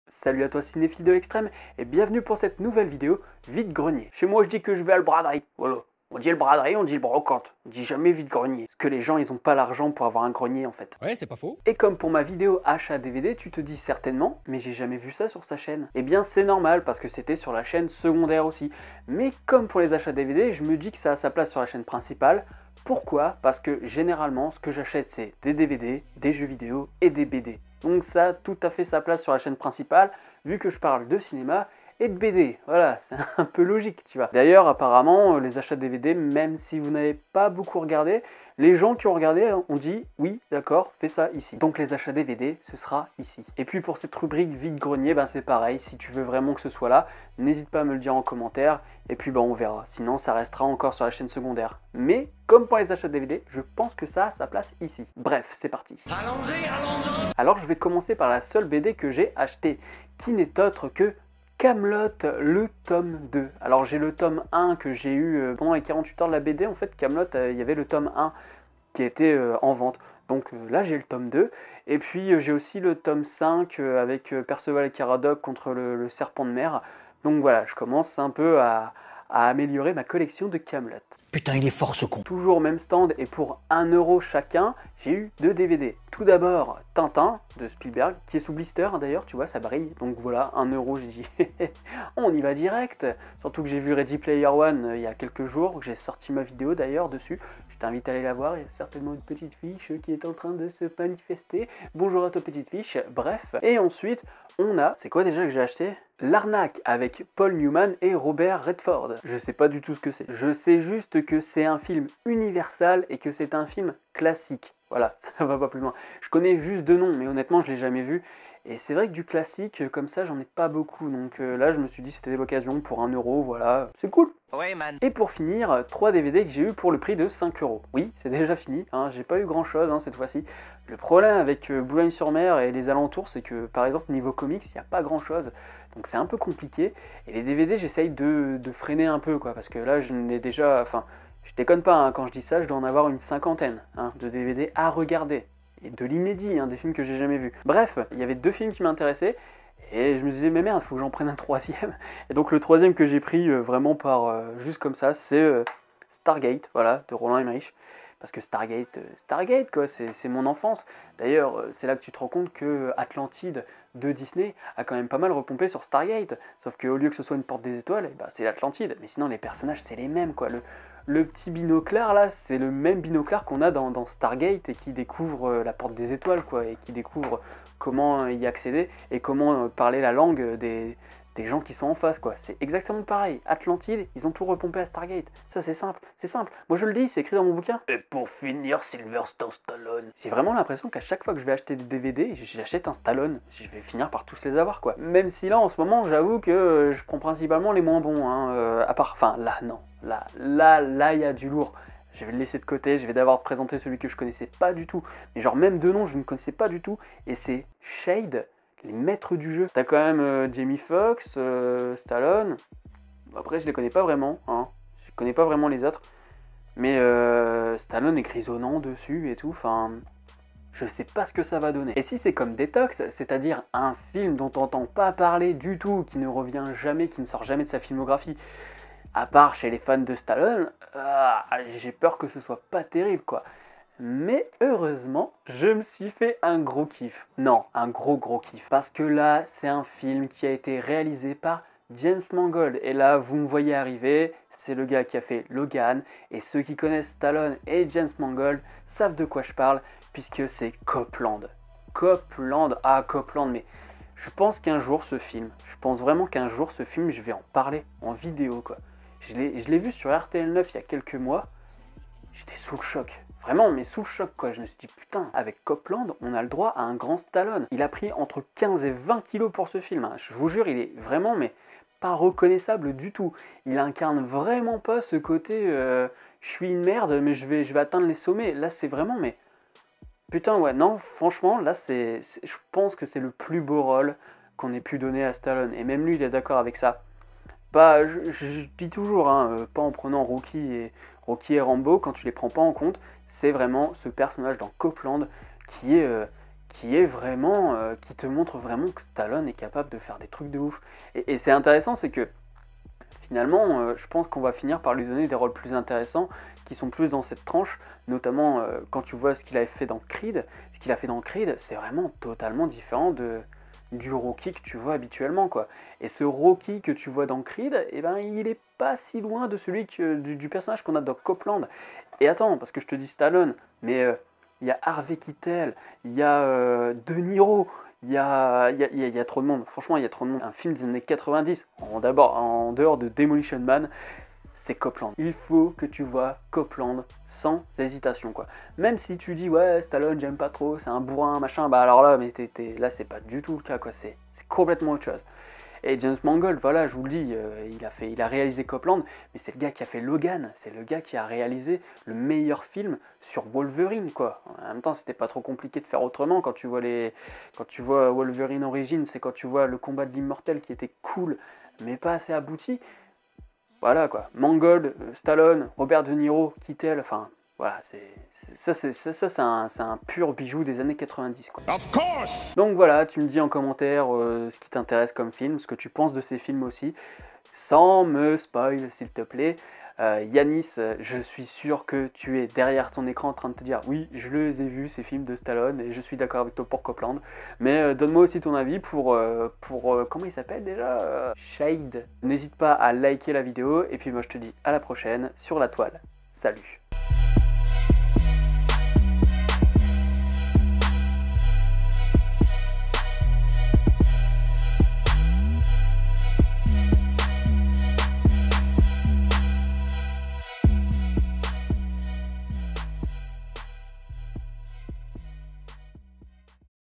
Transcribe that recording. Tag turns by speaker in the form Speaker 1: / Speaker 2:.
Speaker 1: Salut à toi cinéphile de l'extrême et bienvenue pour cette nouvelle vidéo vide-grenier. Chez moi je dis que je vais à le braderie, voilà. On dit le braderie, on dit le brocante, on dit jamais vide-grenier. Parce que les gens ils ont pas l'argent pour avoir un grenier en fait.
Speaker 2: Ouais, c'est pas faux.
Speaker 1: Et comme pour ma vidéo achat DVD, tu te dis certainement, mais j'ai jamais vu ça sur sa chaîne. Eh bien c'est normal parce que c'était sur la chaîne secondaire aussi. Mais comme pour les achats DVD, je me dis que ça a sa place sur la chaîne principale. Pourquoi? Parce que généralement ce que j'achète c'est des DVD, des jeux vidéo et des BD. Donc ça a tout à fait sa place sur la chaîne principale, vu que je parle de cinéma et de BD. Voilà, c'est un peu logique, tu vois. D'ailleurs, apparemment, les achats de DVD, même si vous n'avez pas beaucoup regardé, les gens qui ont regardé ont dit « Oui, d'accord, fais ça ici ». Donc les achats DVD, ce sera ici. Et puis pour cette rubrique vide-grenier, ben c'est pareil. Si tu veux vraiment que ce soit là, n'hésite pas à me le dire en commentaire. Et puis ben, on verra. Sinon, ça restera encore sur la chaîne secondaire. Mais, comme pour les achats de DVD, je pense que ça a sa place ici. Bref, c'est parti. Allons-y. Alors je vais commencer par la seule BD que j'ai achetée, qui n'est autre que Kaamelott, le tome 2. Alors j'ai le tome 1 que j'ai eu pendant les 48 heures de la BD. En fait, Kaamelott, il y avait le tome 1 qui était en vente. Donc là, j'ai le tome 2. Et puis j'ai aussi le tome 5 avec Perceval et Caradoc contre le serpent de mer. Donc voilà, je commence un peu à améliorer ma collection de Kaamelott.
Speaker 3: Putain, il est fort ce con.
Speaker 1: Toujours même stand et pour 1 € chacun, j'ai eu 2 DVD. Tout d'abord, Tintin de Spielberg, qui est sous blister d'ailleurs, tu vois, ça brille. Donc voilà, 1 €, j'ai dit, on y va direct. Surtout que j'ai vu Ready Player One il y a quelques jours, j'ai sorti ma vidéo d'ailleurs dessus. Je t'invite à aller la voir, il y a certainement une petite fiche qui est en train de se manifester. Bonjour à toi petite fiche, bref. Et ensuite, on a, c'est quoi déjà que j'ai acheté? L'arnaque avec Paul Newman et Robert Redford. Je sais pas du tout ce que c'est. Je sais juste que c'est un film Universal et que c'est un film classique. Voilà, ça va pas plus loin. Je connais juste deux noms, mais honnêtement, je l'ai jamais vu. Et c'est vrai que du classique, comme ça, j'en ai pas beaucoup. Donc là, je me suis dit c'était l'occasion pour 1 €, voilà, c'est cool.
Speaker 3: Ouais, man.
Speaker 1: Et pour finir, 3 DVD que j'ai eu pour le prix de 5 €. Oui, c'est déjà fini, hein, j'ai pas eu grand chose cette fois-ci. Le problème avec Boulogne-sur-Mer et les alentours, c'est que par exemple, niveau comics, il n'y a pas grand chose. Donc c'est un peu compliqué. Et les DVD, j'essaye de freiner un peu, quoi, parce que là, je n'ai déjà. Enfin, je déconne pas, hein, quand je dis ça, je dois en avoir une cinquantaine de DVD à regarder. Et de l'inédit, des films que j'ai jamais vus. Bref, il y avait 2 films qui m'intéressaient. Et je me disais, mais merde, faut que j'en prenne un troisième. Et donc le troisième que j'ai pris vraiment par juste comme ça, c'est Stargate, voilà, de Roland Emmerich. Parce que Stargate quoi, c'est mon enfance. D'ailleurs, c'est là que tu te rends compte que Atlantide de Disney a quand même pas mal repompé sur Stargate. Sauf qu'au lieu que ce soit une porte des étoiles, c'est l'Atlantide. Mais sinon, les personnages, c'est les mêmes, quoi. Le petit binoclard, là, c'est le même binoclard qu'on a dans Stargate et qui découvre la porte des étoiles, quoi. Et qui découvre comment y accéder et comment parler la langue des gens qui sont en face, quoi. C'est exactement pareil. Atlantide, ils ont tout repompé à Stargate. Ça, c'est simple, c'est simple. Moi, je le dis, c'est écrit dans mon bouquin. Et pour finir, Sylvester Stallone. J'ai vraiment l'impression qu'à chaque fois que je vais acheter des DVD, j'achète un Stallone. Je vais finir par tous les avoir, quoi. Même si là, en ce moment, j'avoue que je prends principalement les moins bons, à part, enfin, là, non. Là, il y a du lourd. Je vais le laisser de côté, je vais d'abord te présenter celui que je connaissais pas du tout. Mais genre, même de nom, je ne connaissais pas du tout. Et c'est Shade, les maîtres du jeu. T'as quand même Jamie Foxx, Stallone. Après, je les connais pas vraiment, Je connais pas vraiment les autres. Mais Stallone est grisonnant dessus et tout. Enfin, je sais pas ce que ça va donner. Et si c'est comme Detox, c'est-à-dire un film dont t'entends pas parler du tout, qui ne revient jamais, qui ne sort jamais de sa filmographie, à part chez les fans de Stallone, j'ai peur que ce soit pas terrible, quoi. Mais heureusement, je me suis fait un gros kiff. Non, un gros kiff. Parce que là, c'est un film qui a été réalisé par James Mangold. Et là, vous me voyez arriver, c'est le gars qui a fait Logan. Et ceux qui connaissent Stallone et James Mangold savent de quoi je parle, puisque c'est Copland. Copland, mais je pense qu'un jour ce film, je vais en parler en vidéo, quoi. Je l'ai vu sur RTL9 il y a quelques mois, j'étais sous le choc. Vraiment, mais sous le choc, quoi. Je me suis dit, putain, avec Copland, on a le droit à un grand Stallone. Il a pris entre 15 et 20 kilos pour ce film. Je vous jure, il est vraiment, mais pas reconnaissable du tout. Il incarne vraiment pas ce côté, je suis une merde, mais je vais atteindre les sommets. Là, c'est vraiment, mais putain, ouais, non, franchement, là, je pense que c'est le plus beau rôle qu'on ait pu donner à Stallone. Et même lui, il est d'accord avec ça. Je dis toujours, pas en prenant Rocky et Rambo, quand tu les prends pas en compte, c'est vraiment ce personnage dans Copland qui est qui est vraiment, qui te montre vraiment que Stallone est capable de faire des trucs de ouf. Et c'est intéressant, c'est que finalement, je pense qu'on va finir par lui donner des rôles plus intéressants, qui sont plus dans cette tranche, notamment quand tu vois ce qu'il avait fait dans Creed. Ce qu'il a fait dans Creed, c'est vraiment totalement différent du Rocky que tu vois habituellement, quoi. Et ce Rocky que tu vois dans Creed, eh ben, il est pas si loin de celui du personnage qu'on a dans Copeland. Et attends, parce que je te dis Stallone, mais il y a Harvey Keitel, il y a De Niro, il y a trop de monde. Franchement, il y a trop de monde. Un film des années 90, en dehors de Demolition Man, c'est Copeland. Il faut que tu vois Copeland sans hésitation, quoi. Même si tu dis ouais Stallone j'aime pas trop, c'est un bourrin machin, bah alors là mais là c'est pas du tout le cas, quoi. C'est complètement autre chose. Et James Mangold, voilà, je vous le dis, il a réalisé Copeland, mais c'est le gars qui a fait Logan, c'est le gars qui a réalisé le meilleur film sur Wolverine, quoi. En même temps, c'était pas trop compliqué de faire autrement quand tu vois Wolverine Origins, c'est quand tu vois le combat de l'immortel qui était cool, mais pas assez abouti. Voilà quoi, Mangold, Stallone, Robert De Niro, Keitel, enfin voilà, c'est un pur bijou des années 90, quoi. Of course. Donc voilà, tu me dis en commentaire ce qui t'intéresse comme film, ce que tu penses de ces films aussi, sans me spoil s'il te plaît. Yanis, je suis sûr que tu es derrière ton écran en train de te dire oui, je les ai vus ces films de Stallone et je suis d'accord avec toi pour Copeland. Mais donne-moi aussi ton avis pour comment il s'appelle déjà Shade. N'hésite pas à liker la vidéo et puis moi je te dis à la prochaine sur la toile. Salut.